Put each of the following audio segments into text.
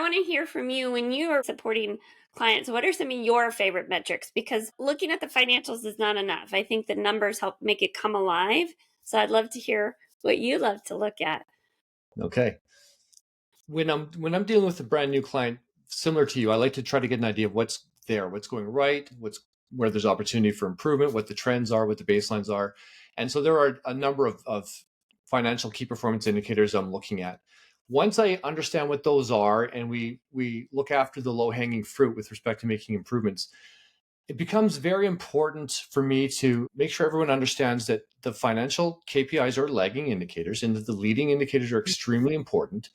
want to hear from you when you are supporting clients. What are some of your favorite metrics? Because looking at the financials is not enough. I think the numbers help make it come alive. So I'd love to hear what you love to look at. Okay. When I'm dealing with a brand new client, similar to you, I like to try to get an idea of what's there, what's going right, what's where there's opportunity for improvement, what the trends are, what the baselines are. And so there are a number of financial key performance indicators I'm looking at. Once I understand what those are and we look after the low hanging fruit with respect to making improvements, it becomes very important for me to make sure everyone understands that the financial KPIs are lagging indicators and that the leading indicators are extremely important.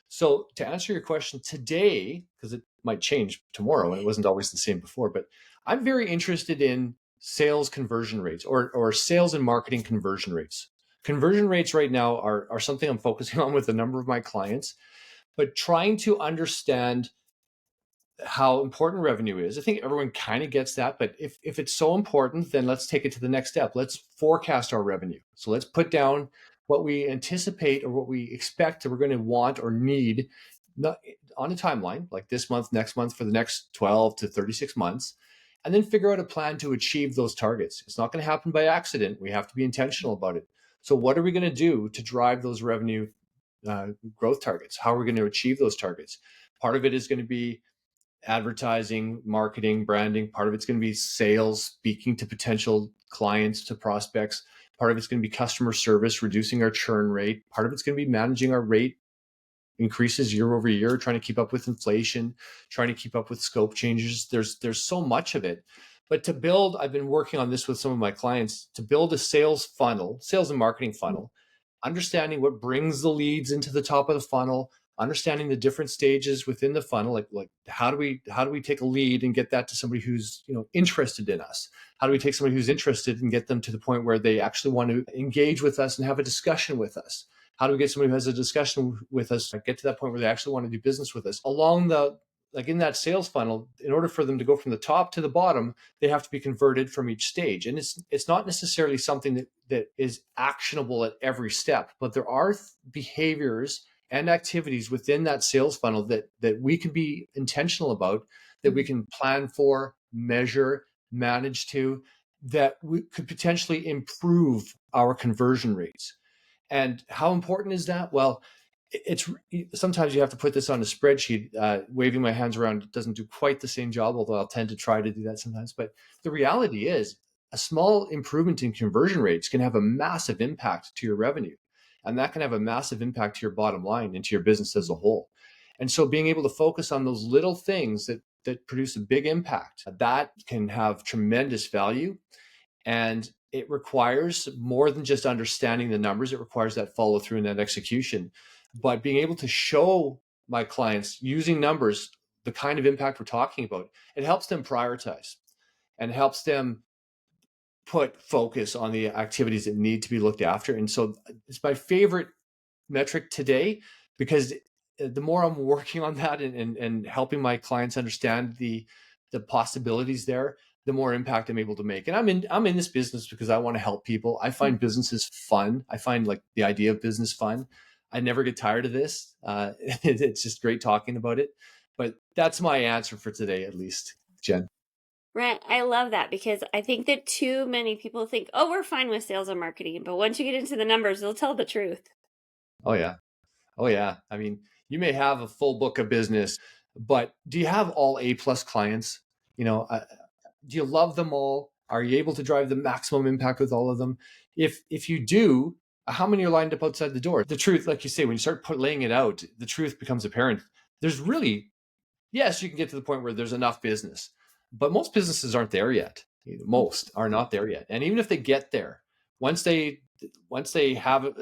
So to answer your question today, because it might change tomorrow and it wasn't always the same before, but I'm very interested in sales conversion rates or sales and marketing conversion rates. Conversion rates right now are something I'm focusing on with a number of my clients, but trying to understand how important revenue is. I think everyone kind of gets that, but if it's so important, then let's take it to the next step. Let's forecast our revenue. So let's put down what we anticipate or what we expect that we're going to want or need, not on a timeline, like this month, next month, for the next 12 to 36 months, and then figure out a plan to achieve those targets. It's not going to happen by accident. We have to be intentional about it. So what are we going to do to drive those revenue growth targets? How are we going to achieve those targets? Part of it is going to be advertising, marketing, branding. Part of it's going to be sales, speaking to potential clients, to prospects. Part of it's going to be customer service, reducing our churn rate. Part of it's going to be managing our rate increases year over year, trying to keep up with inflation, trying to keep up with scope changes. There's so much of it. But to build, I've been working on this with some of my clients, to build a sales funnel, sales and marketing funnel, understanding what brings the leads into the top of the funnel, understanding the different stages within the funnel, like how do we take a lead and get that to somebody who's interested in us? How do we take somebody who's interested and get them to the point where they actually want to engage with us and have a discussion with us? How do we get somebody who has a discussion with us, get to that point where they actually want to do business with us? Along the, like in that sales funnel, in order for them to go from the top to the bottom, they have to be converted from each stage. And it's not necessarily something that is actionable at every step, but there are behaviors and activities within that sales funnel that we can be intentional about, that we can plan for, measure, manage to, that we could potentially improve our conversion rates. And how important is that? Well, it's sometimes you have to put this on a spreadsheet. Waving my hands around doesn't do quite the same job, although I'll tend to try to do that sometimes. But the reality is, a small improvement in conversion rates can have a massive impact to your revenue, and that can have a massive impact to your bottom line and to your business as a whole. And so, being able to focus on those little things that produce a big impact, that can have tremendous value. And it requires more than just understanding the numbers. It requires that follow through and that execution. But being able to show my clients using numbers the kind of impact we're talking about, it helps them prioritize and helps them put focus on the activities that need to be looked after. And so it's my favorite metric today, because the more I'm working on that and helping my clients understand the possibilities there, the more impact I'm able to make. And I'm in this business because I want to help people. I find businesses fun. I find like the idea of business fun. I never get tired of this. It's just great talking about it. But that's my answer for today, at least, Jen. Right. I love that because I think that too many people think, oh, we're fine with sales and marketing. But once you get into the numbers, they'll tell the truth. Oh yeah. Oh yeah. I mean, you may have a full book of business, but do you have all A plus clients? You know, do you love them all? Are you able to drive the maximum impact with all of them? If you do, how many are lined up outside the door? The truth, like you say, when you start laying it out, the truth becomes apparent. There's really, yes, you can get to the point where there's enough business, but most businesses aren't there yet. Most are not there yet, and even if they get there, once they have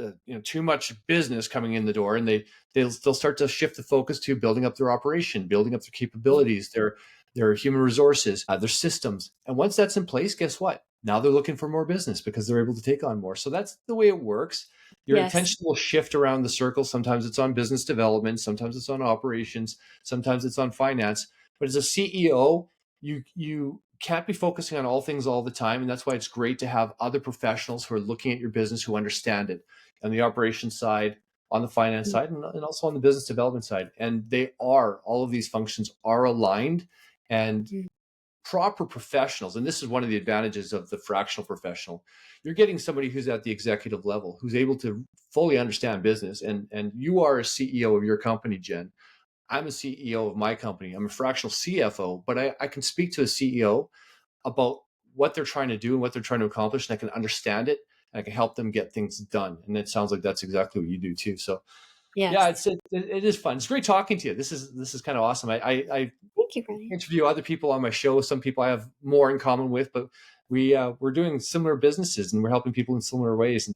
too much business coming in the door, and they'll start to shift the focus to building up their operation, building up their capabilities, their human resources, their systems. And once that's in place, guess what? Now they're looking for more business because they're able to take on more. So that's the way it works. Your Yes. attention will shift around the circle. Sometimes it's on business development, sometimes it's on operations, sometimes it's on finance. But as a CEO, you can't be focusing on all things all the time. And that's why it's great to have other professionals who are looking at your business, who understand it on the operations side, on the finance side and also on the business development side. And all of these functions are aligned and Mm. proper professionals. And this is one of the advantages of the fractional professional. You're getting somebody who's at the executive level, who's able to fully understand business. And you are a CEO of your company, Jen. I'm a CEO of my company. I'm a fractional CFO, but I can speak to a CEO about what they're trying to do and what they're trying to accomplish, and I can understand it and I can help them get things done. And it sounds like that's exactly what you do too. So yeah, Yes. it is fun. It's great talking to you. This is kind of awesome. I Thank you, Brian. interview other people on my show. Some people I have more in common with, but we're doing similar businesses and we're helping people in similar ways.